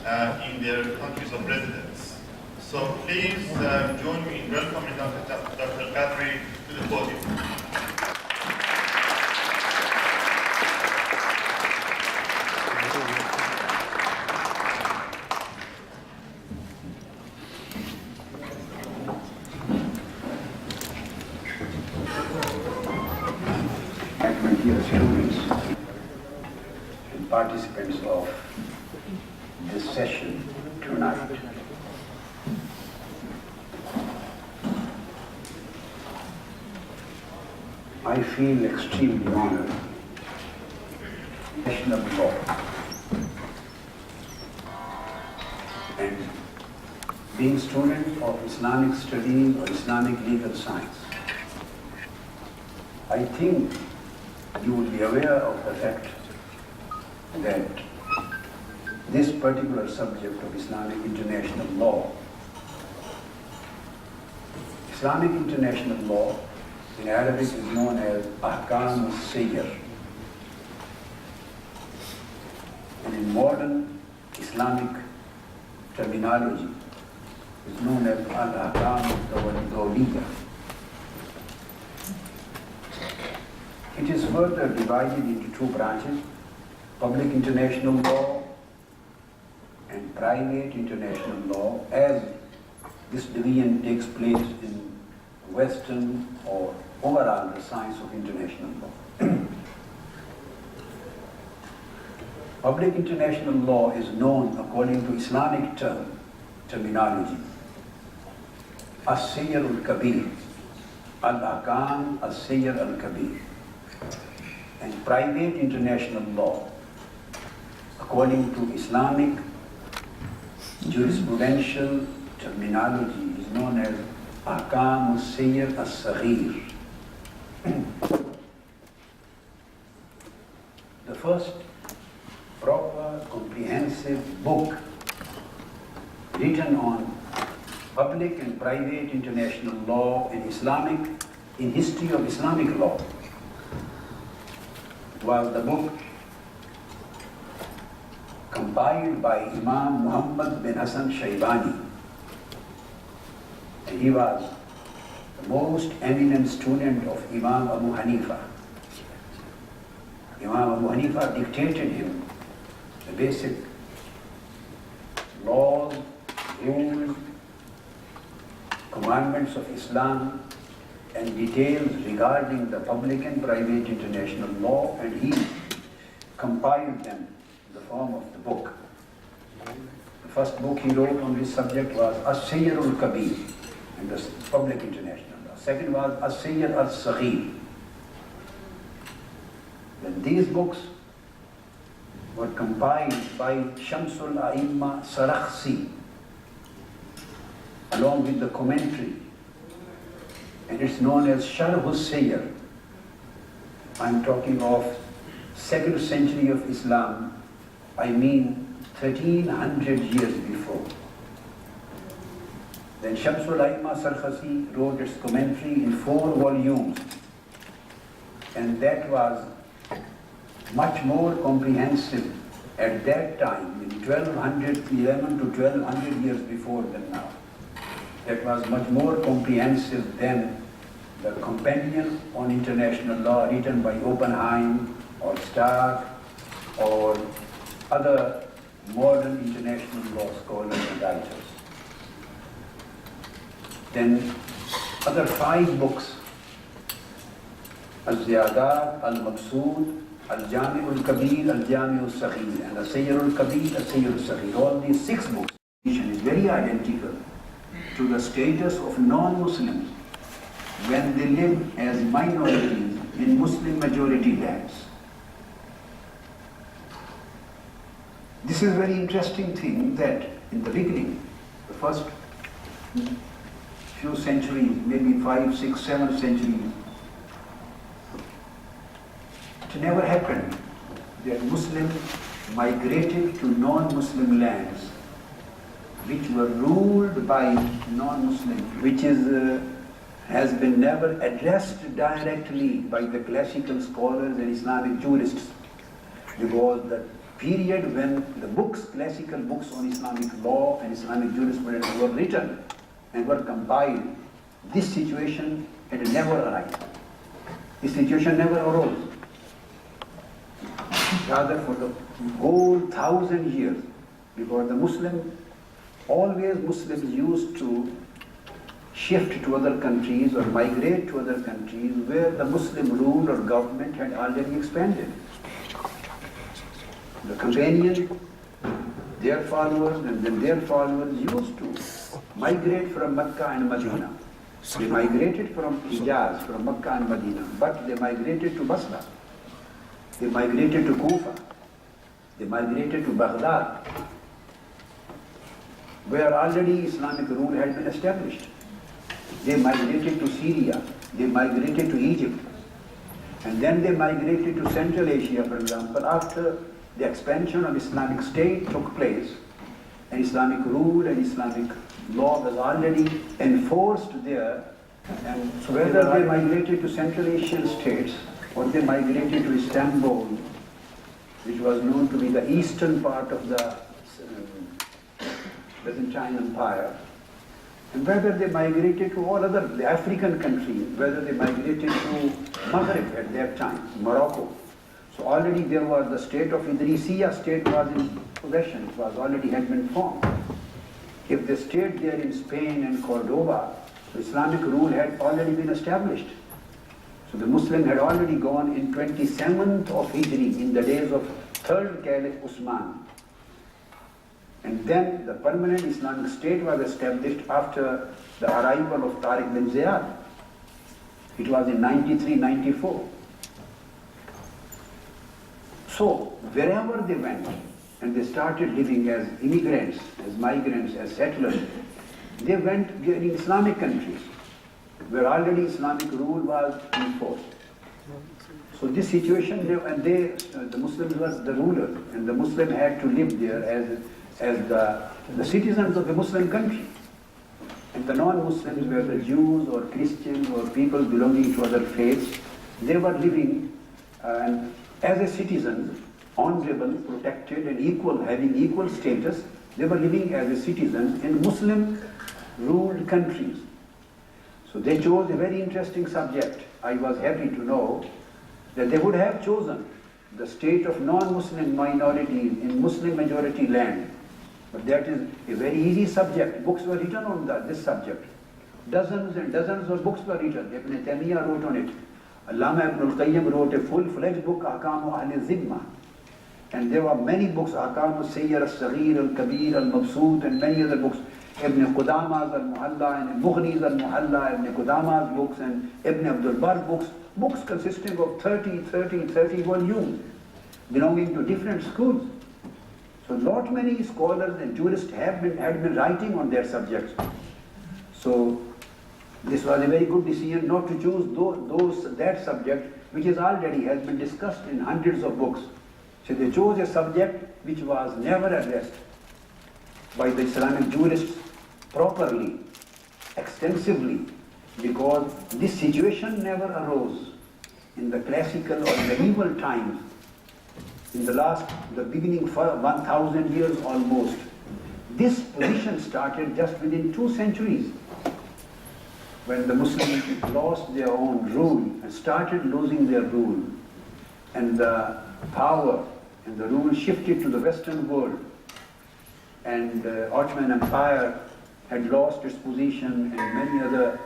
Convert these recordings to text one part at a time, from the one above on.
in their countries of residence. So please join me in welcoming Dr. Qadri to the podium. Dear students and participants of this session tonight, I feel extremely honored. Session of law and being student of Islamic studies or Islamic legal science, I think you will be aware of the fact that this particular subject of Islamic international law, Islamic international law in Arabic is known as Ahkam al-Sayyar, and in modern Islamic terminology is known as Al-Ahkam al-Dawliya. It is further divided into two branches, public international law and private international law, as this division takes place in Western or overall the science of international law. Public international law is known according to Islamic terminology as-Sayyar-ul-Kabir, al-Ahkam as-Sayyar al-Kabir. And private international law, according to Islamic jurisprudential terminology, is known as Ahkam al-Sayyar al-Saghir. The first proper, comprehensive book written on public and private international law in history of Islamic law was the book compiled by Imam Muhammad bin Hassan Shaybani. And he was the most eminent student of Imam Abu Hanifa. Imam Abu Hanifa dictated him the basic laws, rules, commandments of Islam, and details regarding the public and private international law, and he compiled them in the form of the book. The first book he wrote on this subject was As-Sayyar-ul-Kabir, in the public international law. Second was As-Sayyar al-Saghir. Then these books were compiled by Shamsul-A'imma Sarakhsi, along with the commentary, and it's known as Sharh-ul-Sayyar. I'm talking of 2nd century of Islam, I mean 1300 years before. Then Shamsul-A'imma Sarakhsi wrote its commentary in 4 volumes, and that was much more comprehensive at that time, in 1111 to 1200 years before than now. That was much more comprehensive than the Companion on International Law written by Oppenheim or Stark or other modern international law scholars and writers. Then other 5 books, Al-Ziyadat, Al-Maqsood, Al-Jami'-ul-Kabir, Al-Jami'-ul-Saghir, and Al-Sayyar-ul-Kabir, Al-Sayyar-ul-Saghir. All these 6 books is very identical to the status of non-Muslims when they live as minorities in Muslim majority lands. This is a very interesting thing that in the beginning, the first few centuries, maybe 5, 6, 7 centuries, it never happened that Muslims migrated to non-Muslim lands which were ruled by non-Muslims, which has been never addressed directly by the classical scholars and Islamic jurists, because the period when the books, classical books on Islamic law and Islamic jurisprudence were written and were compiled, this situation had never arisen. This situation never arose. Rather, for the whole 1,000 years, because always Muslims used to shift to other countries or migrate to other countries where the Muslim rule or government had already expanded. The companion, their followers, and then their followers used to migrate from Mecca and Medina. They migrated from Hijaz, from Mecca and Medina, but they migrated to Basra. They migrated to Kufa. They migrated to Baghdad, where already Islamic rule had been established. They migrated to Syria. They migrated to Egypt. And then they migrated to Central Asia, for example, after the expansion of Islamic State took place, and Islamic rule and Islamic law was already enforced there. And so whether they migrated to Central Asian states or they migrated to Istanbul, which was known to be the eastern part of the Byzantine Empire, and whether they migrated to all other the African countries, whether they migrated to Maghreb at that time, Morocco. So already there was the state of Idrisiya state was in possession, it was already had been formed. If they stayed there in Spain and Cordoba, the Islamic rule had already been established. So the Muslim had already gone in 27th of Hijri, in the days of 3rd Caliph Usman. And then the permanent Islamic state was established after the arrival of Tariq bin Ziyad. It was in 93-94. So wherever they went and they started living as immigrants, as migrants, as settlers, they went in Islamic countries where already Islamic rule was enforced. So this situation, and the Muslims were the rulers, and the Muslim had to live there as the citizens of a Muslim country. And the non-Muslims, were the Jews or Christians or people belonging to other faiths, they were living as a citizen, honorable, protected and equal, having equal status. They were living as a citizen in Muslim-ruled countries. So they chose a very interesting subject. I was happy to know that they would have chosen the state of non-Muslim minorities in Muslim-majority land. But that is a very easy subject. Books were written on this subject. Dozens and dozens of books were written. Ibn Taymiyyah wrote on it. Allama Ibn al-Qayyim wrote a full-fledged book, Ahkamu Ahl-Zimma. And there were many books, Ahkamu al-Sayyar, al-Saghir, al-Kabir, al-Mabsut, and many other books. Ibn Qudama's al-Muhalla, and Mughni's al-Muhalla, Ibn Qudama's books, and Ibn Abdul Barr books. Books consisting of 30 volumes, belonging to different schools. So not many scholars and jurists had been writing on their subjects. So this was a very good decision not to choose that subject which has been discussed in hundreds of books. So they chose a subject which was never addressed by the Islamic jurists properly, extensively, because this situation never arose in the classical or medieval times. In the beginning for 1,000 years almost. This position started just within 2 centuries, when the Muslims lost their own rule and started losing their rule, and the power and the rule shifted to the Western world, and the Ottoman Empire had lost its position, and many other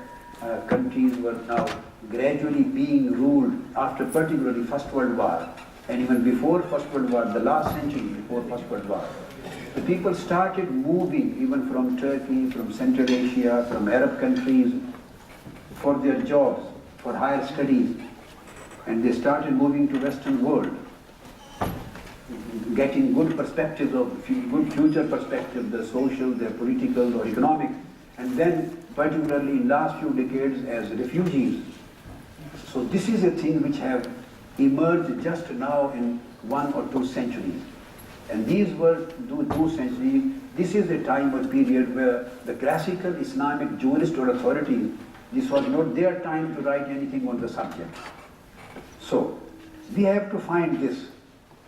countries were now gradually being ruled after particularly First World War. And even before First World War, the last century before First World War, the people started moving even from Turkey, from Central Asia, from Arab countries for their jobs, for higher studies. And they started moving to Western world, getting good perspectives good future perspectives, the social, the political or economic, and then particularly in last few decades as refugees. So this is a thing which have emerged just now in 1 or 2 centuries. And these were 2 centuries. This is a time or period where the classical Islamic jurist or authorities, this was not their time to write anything on the subject. So we have to find this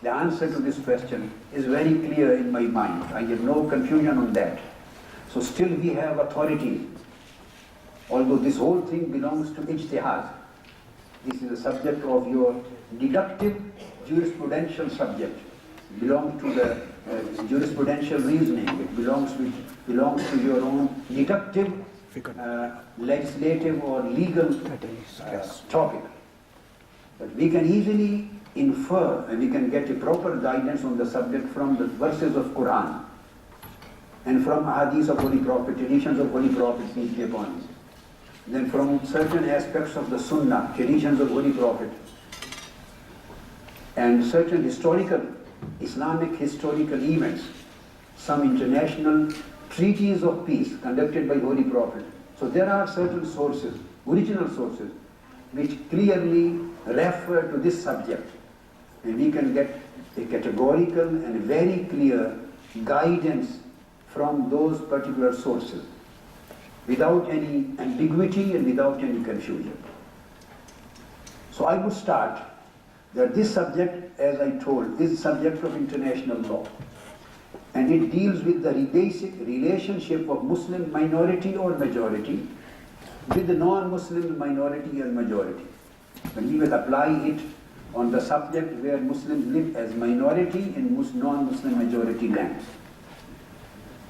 the answer to this question is very clear in my mind. I have no confusion on that. So still we have authority, although this whole thing belongs to ijtihad. This is the subject of your deductive jurisprudential subject. It belongs to the jurisprudential reasoning. It belongs to your own deductive, legislative or legal topic. But we can easily infer and we can get a proper guidance on the subject from the verses of Quran and from hadiths of Holy Prophet, traditions of Holy Prophet, peace be upon him. Then from certain aspects of the Sunnah, traditions of Holy Prophet, and certain historical, Islamic historical events, some international treaties of peace conducted by Holy Prophet. So there are certain sources, original sources, which clearly refer to this subject. And we can get a categorical and very clear guidance from those particular sources without any ambiguity and without any confusion. So I would start that this subject, as I told, is subject of international law. And it deals with the basic relationship of Muslim minority or majority with the non-Muslim minority and majority. And we will apply it on the subject where Muslims live as minority in non-Muslim majority lands.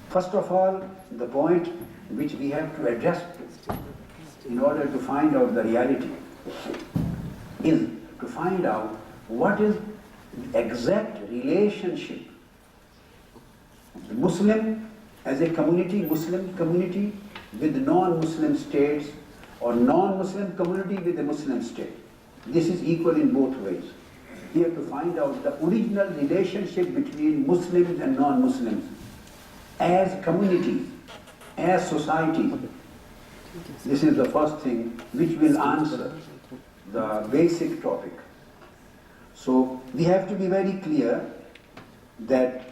First of all, the point which we have to address in order to find out the reality is to find out what is the exact relationship the Muslim as a community, Muslim community with non-Muslim states or non-Muslim community with a Muslim state. This is equal in both ways. We have to find out the original relationship between Muslims and non-Muslims as community, as society. This is the first thing which will answer the basic topic. So we have to be very clear that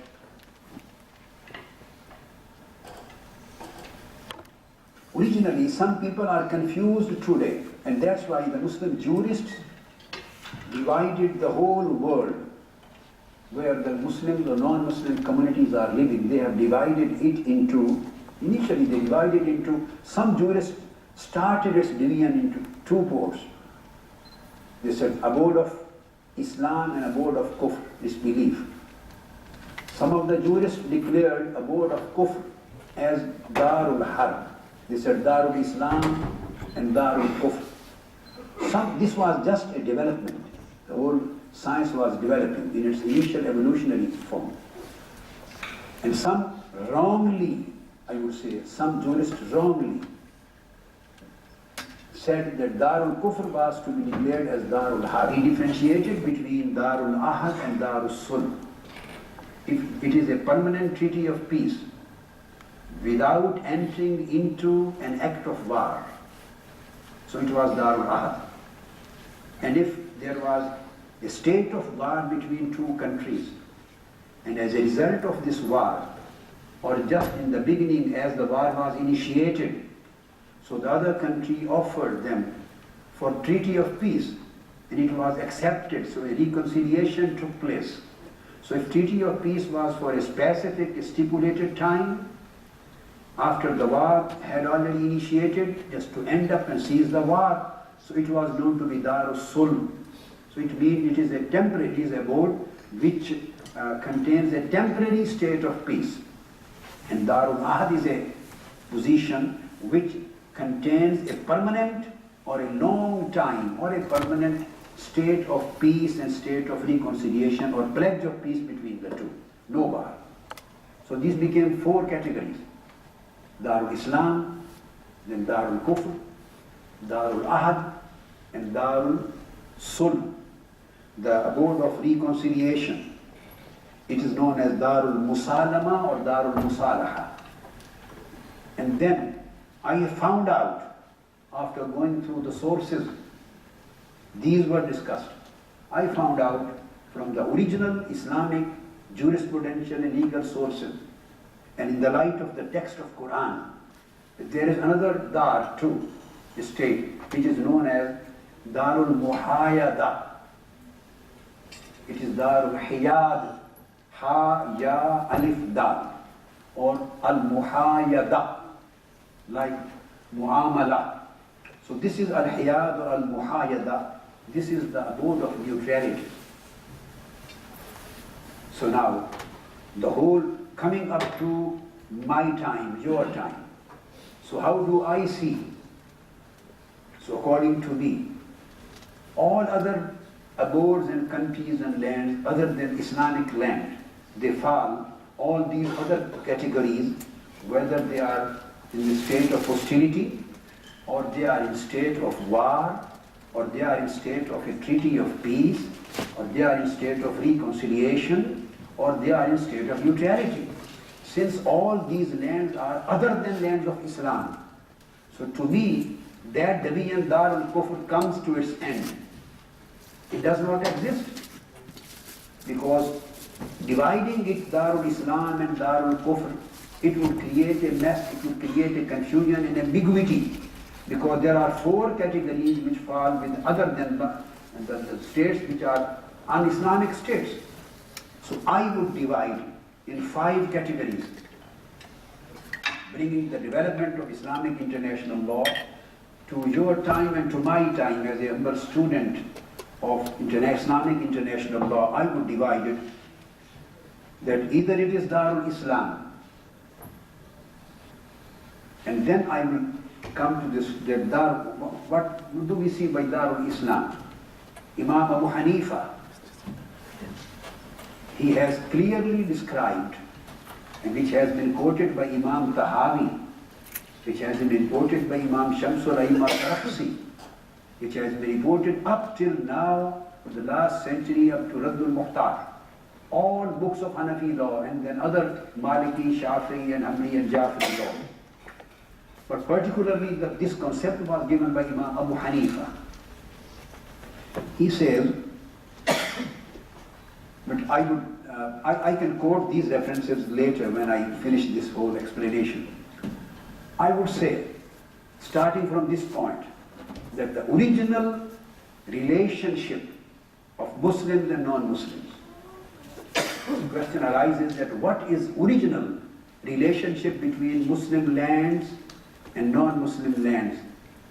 originally some people are confused today, and that's why the Muslim jurists divided the whole world where the Muslims or non-Muslim communities are living. They have divided it into, initially they divided into, some jurists started its division into two boards. They said abode of Islam and abode of Kufr, disbelief. Some of the jurists declared abode of Kufr as Darul Harb. They said Darul Islam and Darul Kufr. This was just a development. The whole science was developing in its initial evolutionary form. And some wrongly, I would say, some jurists wrongly said that Darul Kufr was to be declared as Darul Harb. He differentiated between Darul Ahad and Darul Sulh. If it is a permanent treaty of peace without entering into an act of war, so it was Darul Ahad. And if there was a state of war between two countries, and as a result of this war, or just in the beginning as the war was initiated, so the other country offered them for treaty of peace, and it was accepted, so a reconciliation took place. So if treaty of peace was for a specific stipulated time, after the war had already initiated, just to end up and seize the war, so it was known to be Darul Sulh. So it means it is a temporary, it is a abode which contains a temporary state of peace. And Darul Ahad is a position which contains a permanent or a long time or a permanent state of peace and state of reconciliation or pledge of peace between the two. No war. So these became four categories. Darul Islam, then Darul Kufr, Darul Ahad, and Darul Sulh, the abode of reconciliation. It is known as Darul Musalama or Darul Musalaha. And then I found out, after going through the sources, these were discussed. I found out from the original Islamic jurisprudential and legal sources, and in the light of the text of Quran, that there is another Dar too, state, which is known as Darul Muhayyada. it is Darul Hiyad, Ha, Ya, Alif, Dal, or Al-Muhayyada, like Muamala. So this is Al-Hiyad or Al-Muhayyada. This is the abode of neutrality. So now, the whole coming up to my time, your time. So how do I see? So according to me, all other abodes and countries and lands other than Islamic land, they fall all these other categories, whether they are in the state of hostility, or they are in state of war, or they are in state of a treaty of peace, or they are in state of reconciliation, or they are in state of neutrality. Since all these lands are other than lands of Islam, so to me, that division Darul Kufr comes to its end. It does not exist, because dividing it Darul Islam and Darul Kufr, it would create a mess, it would create a confusion and ambiguity, because there are four categories which fall with other than the states which are un-Islamic states. So I would divide in 5 categories, bringing the development of Islamic international law to your time and to my time as a humble student of Islamic international law. I would divide it that either it is Darul Islam, and then I will come to this, that what do we see by Darul Islam? Imam Abu Hanifa, he has clearly described, and which has been quoted by Imam Tahawi, which has been reported by Imam Shamsul Ayyam al-Tarakhsi, which has been reported up till now, for the last century, up to Raddul Muhtar, all books of Hanafi law, and then other Maliki, Shafi'i, and Hanbali and Jafri law. But particularly this concept was given by Imam Abu Hanifa. He says, but I can quote these references later when I finish this whole explanation. I would say, starting from this point, that the original relationship of Muslims and non-Muslims, the question arises that what is original relationship between Muslim lands and non-Muslim lands,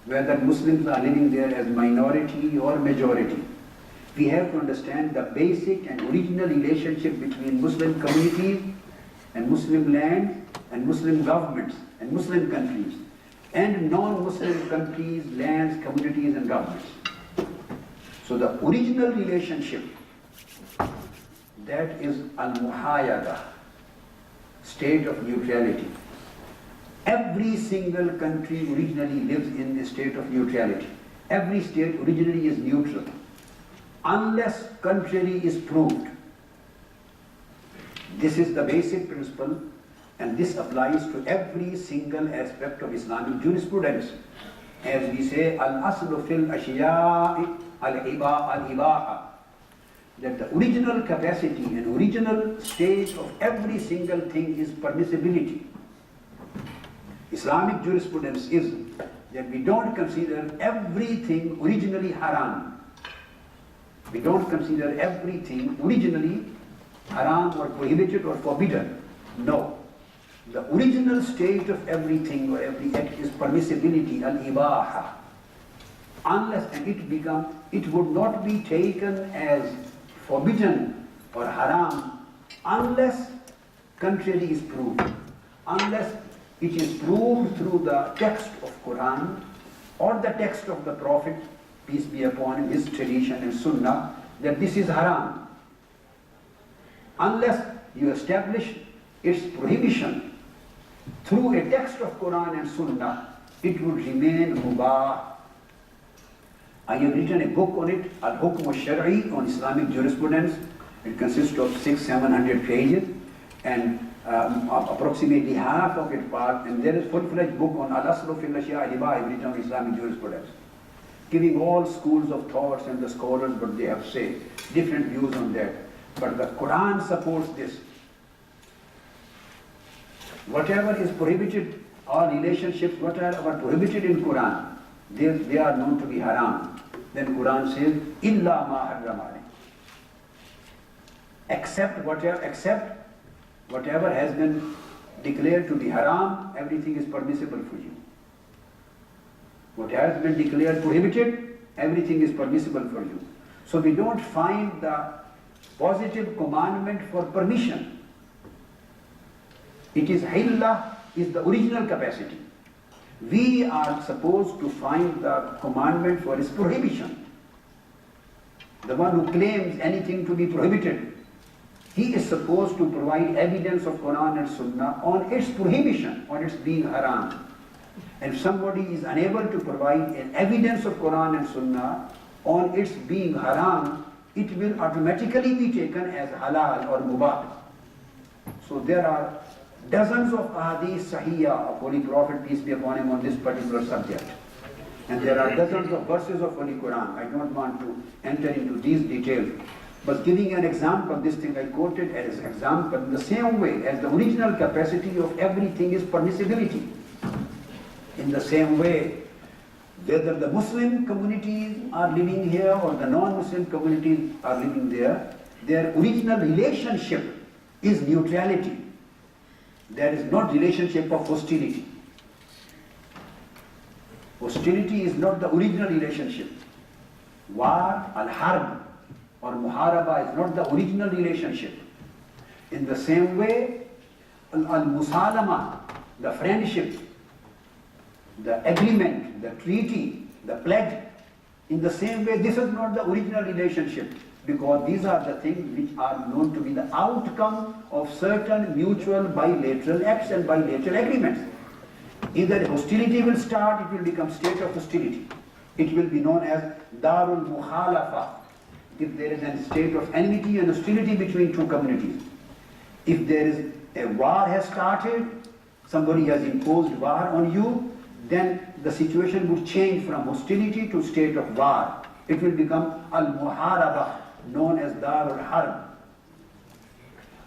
whether Muslims are living there as minority or majority. We have to understand the basic and original relationship between Muslim communities and Muslim lands and Muslim governments and Muslim countries and non-Muslim countries, lands, communities and governments. So the original relationship, that is al-muhayyada, state of neutrality. Every single country originally lives in a state of neutrality. Every state originally is neutral, unless contrary is proved. This is the basic principle, and this applies to every single aspect of Islamic jurisprudence. As we say, al-aslu fil ashiya'i al-ibaha, that the original capacity and original state of every single thing is permissibility. Islamic jurisprudence is that we don't consider everything originally haram. We don't consider everything originally haram or prohibited or forbidden. No. The original state of everything or every act is permissibility, al-ibaha. Unless, and it would not be taken as forbidden or haram unless contrary is proved. Unless it is proved through the text of Quran or the text of the Prophet, peace be upon him, his tradition and sunnah, that this is haram. Unless you establish its prohibition through a text of Quran and sunnah, it would remain mubah. I have written a book on it, Al-Hukm al-Shar'i, on Islamic jurisprudence. It consists of 600-700 pages, and approximately half of it part, and there is full-fledged book on Al-Aslu fil Ashya' al-Ibaha written on Islamic jurisprudence, giving all schools of thoughts and the scholars what they have said, different views on that. But the Quran supports this. Whatever is prohibited, all relationships, whatever are prohibited in Quran, they are known to be haram. Then Quran says, Illa ma harrama alayh. except whatever has been declared to be haram, everything is permissible for you. What has been declared prohibited, everything is permissible for you. So we don't find the positive commandment for permission. It is hillah, is the original capacity. We are supposed to find the commandment for its prohibition. The one who claims anything to be prohibited, he is supposed to provide evidence of Quran and Sunnah on its prohibition, on its being haram. And if somebody is unable to provide an evidence of Quran and Sunnah on its being haram, it will automatically be taken as halal or mubah. So there are dozens of ahadith sahiyah of Holy Prophet, peace be upon him, on this particular subject. And there are dozens of verses of Holy Quran. I don't want to enter into these details. But giving an example, this thing I quoted as an example, in the same way as the original capacity of everything is permissibility. In the same way, whether the Muslim communities are living here or the non-Muslim communities are living there, their original relationship is neutrality. There is not relationship of hostility. Hostility is not the original relationship. War, al-harb, or muharaba is not the original relationship. In the same way, al-musalama, the friendship, the agreement, the treaty, the pledge, in the same way, this is not the original relationship, because these are the things which are known to be the outcome of certain mutual bilateral acts and bilateral agreements. Either hostility will start, it will become state of hostility. It will be known as darul mukhalafa, if there is a state of enmity and hostility between two communities. If there is a war has started, somebody has imposed war on you, then the situation would change from hostility to state of war. It will become al-muharaba, known as darul harb.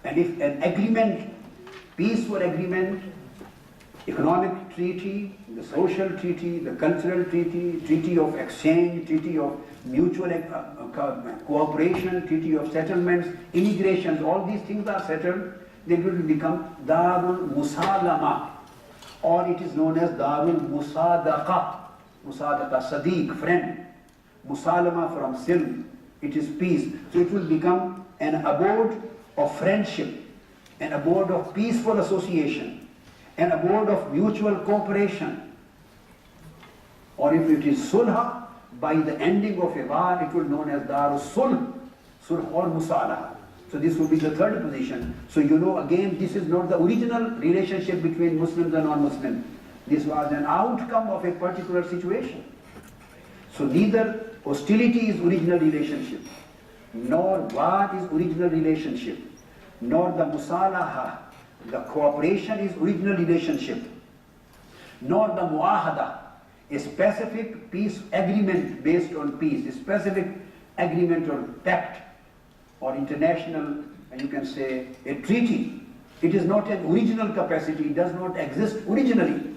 And if an agreement, peaceful agreement, economic treaty, the social treaty, the cultural treaty, treaty of exchange, treaty of mutual cooperation, treaty of settlements, immigrations, all these things are settled, they will become darul musalama, or it is known as darul musadaqa. Musadaqa, sadiq, friend. Musalama from silm, it is peace. So it will become an abode of friendship, an abode of peaceful association, an abode of mutual cooperation. Or if it is sulh, by the ending of a war, it will be known as darul sulh, sulh or musalaha. So this will be the third position. So you know, again, this is not the original relationship between Muslims and non-Muslims. This was an outcome of a particular situation. So neither hostility is original relationship, nor war is original relationship, nor the musalaha, the cooperation is original relationship, nor the muahada, a specific peace agreement based on peace, a specific agreement or pact or international, you can say, a treaty. It is not an original capacity, it does not exist originally.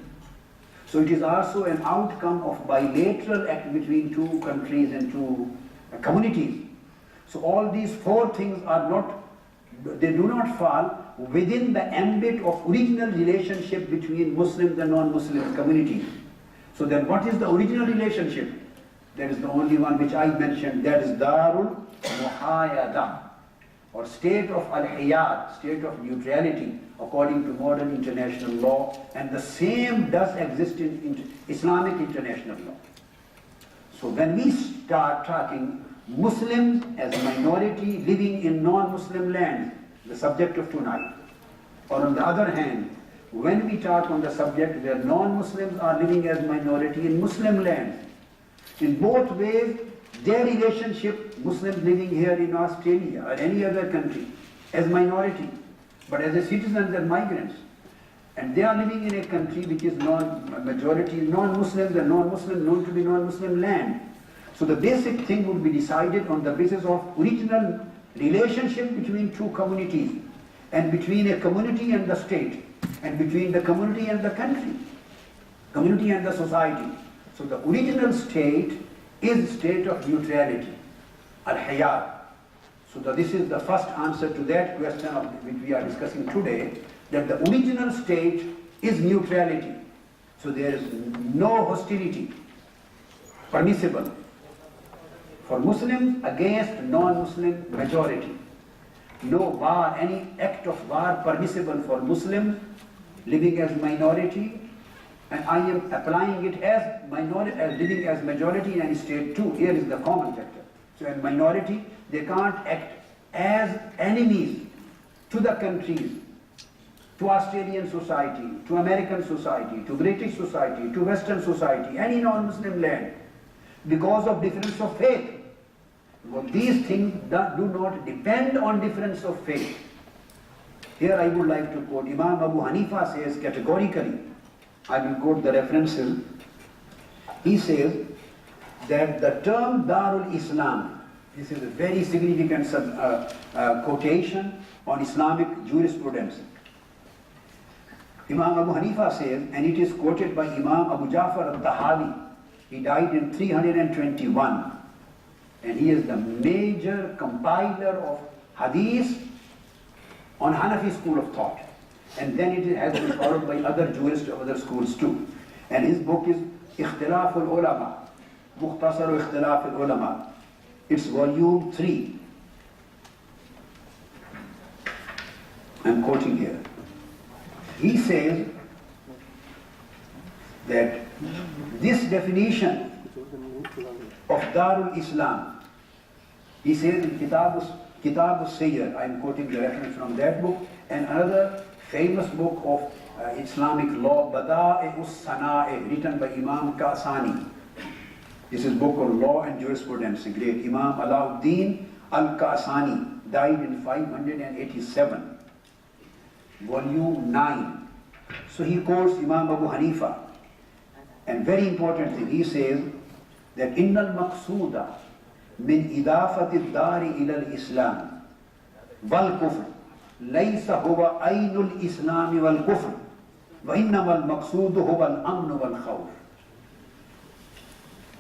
So it is also an outcome of bilateral act between two countries and two communities. So all these four things are not, they do not fall within the ambit of original relationship between Muslims and non-Muslim communities. So then what is the original relationship? That is the only one which I mentioned, that is Darul Muhayada, or state of al-hiyad, state of neutrality, according to modern international law, and the same does exist in Islamic international law. So when we start talking Muslims as a minority living in non-Muslim lands, the subject of tonight, or on the other hand, when we talk on the subject where non-Muslims are living as minority in Muslim lands, in both ways, their relationship, Muslims living here in Australia or any other country, as minority, but as a citizens and migrants, and they are living in a country which is majority non-Muslims and non-Muslim known to be non-Muslim land. So the basic thing would be decided on the basis of original relationship between two communities, and between a community and the state, and between the community and the country, community and the society. So the original state is state of neutrality, al-hayat. this is the first answer to that question which we are discussing today, that the original state is neutrality. So there is no hostility permissible for Muslims against non-Muslim majority. No war, any act of war permissible for Muslims living as minority, and I am applying it as minority, as living as majority in any state too. Here is the common factor. So in minority, they can't act as enemies to the countries, to Australian society, to American society, to British society, to Western society, any non-Muslim land, because of difference of faith. But these things do not depend on difference of faith. Here I would like to quote, Imam Abu Hanifa says categorically, I will quote the references, he says that the term Darul-Islam, this is a very significant quotation on Islamic jurisprudence. Imam Abu Hanifa says, and it is quoted by Imam Abu Ja'far al-Tahawi, he died in 321, and he is the major compiler of hadith on Hanafi school of thought. And then it has been followed by other jurists of other schools too. And his book is Ikhtilaf al-Ulama, Mukhtasar Ikhtilaf al-Ulama. It's volume 3. I'm quoting here. He says that this definition of Darul Islam, he says in Kitab al-Sayyar, I'm quoting the reference from that book, and another famous book of Islamic law, Bada'i-us-Sana'i, written by Imam Kasani. This is book of law and jurisprudence, great Imam Alauddin al-Kasani, died in 587, volume 9. So he quotes Imam Abu Hanifa, and very important thing, he says that innal maqsuda min idafati ad-dari ila al-islam wal kufr laysa huwa aynul islam wal kufr wa innama al-maqsud huwa al-amn wal khawf.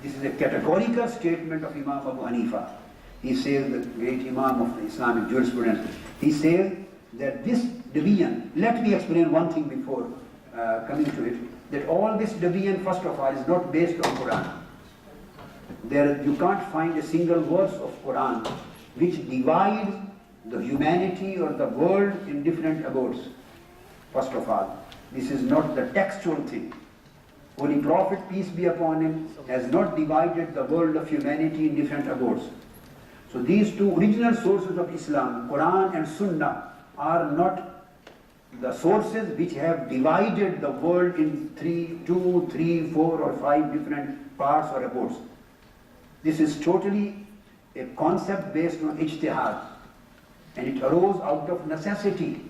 This is a categorical statement of Imam Abu Hanifa. He says, the great Imam of Islamic jurisprudence, he says that this division, let me explain one thing before coming to it, that all this division, first of all, is not based on Quran. You can't find a single verse of Quran which divides the humanity or the world in different abodes. First of all, this is not the textual thing. Holy Prophet, peace be upon him, has not divided the world of humanity in different abodes. So these two original sources of Islam, Quran and Sunnah, are not the sources which have divided the world in 2, 3, 4 or 5 different parts or abodes. This is totally a concept based on ijtihad, and it arose out of necessity.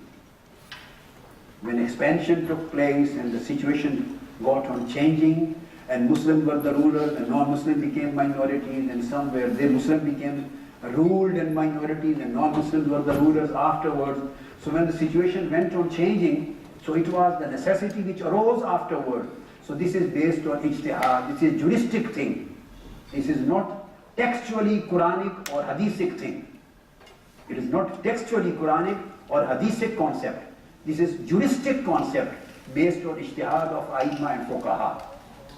When expansion took place and the situation got on changing, and Muslims were the rulers and non-Muslims became minorities, and somewhere the Muslim became ruled and minorities and non-Muslims were the rulers afterwards. So when the situation went on changing, so it was the necessity which arose afterward. So this is based on ijtihad, this is juristic thing. This is not textually Quranic or Hadithic thing. It is not textually Quranic or Hadithic concept. This is juristic concept based on ijtihad of Aimma and Fuqaha.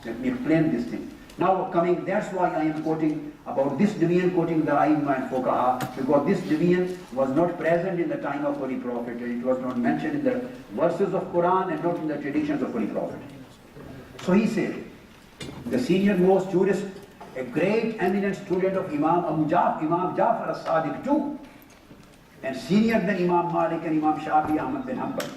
Let me explain this thing. Now coming, that's why I am quoting about this division, quoting the Aimma and Fuqaha, because this division was not present in the time of Holy Prophet, and it was not mentioned in the verses of Quran and not in the traditions of Holy Prophet. So he said, the senior most jurist, a great eminent student of Imam Ja'far as-Sadiq too, and senior than Imam Malik and Imam Shafi Ahmad bin Hanbal.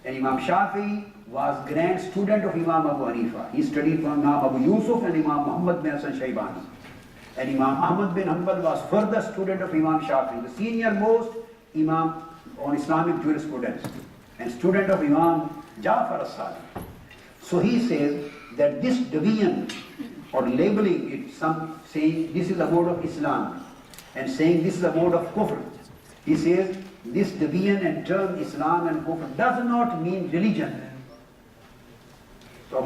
And Imam Shafi was grand student of Imam Abu Hanifa. He studied from Imam Abu Yusuf and Imam Muhammad bin Hassan Shaybani. And Imam Ahmad bin Hanbal was further student of Imam Shafi, the senior most Imam on Islamic jurisprudence, and student of Imam Ja'far as-Sadiq. So he says that this division, or labeling it, some saying this is a mode of Islam, and saying this is a mode of Kufr. He says this division and term Islam and Kufr does not mean religion.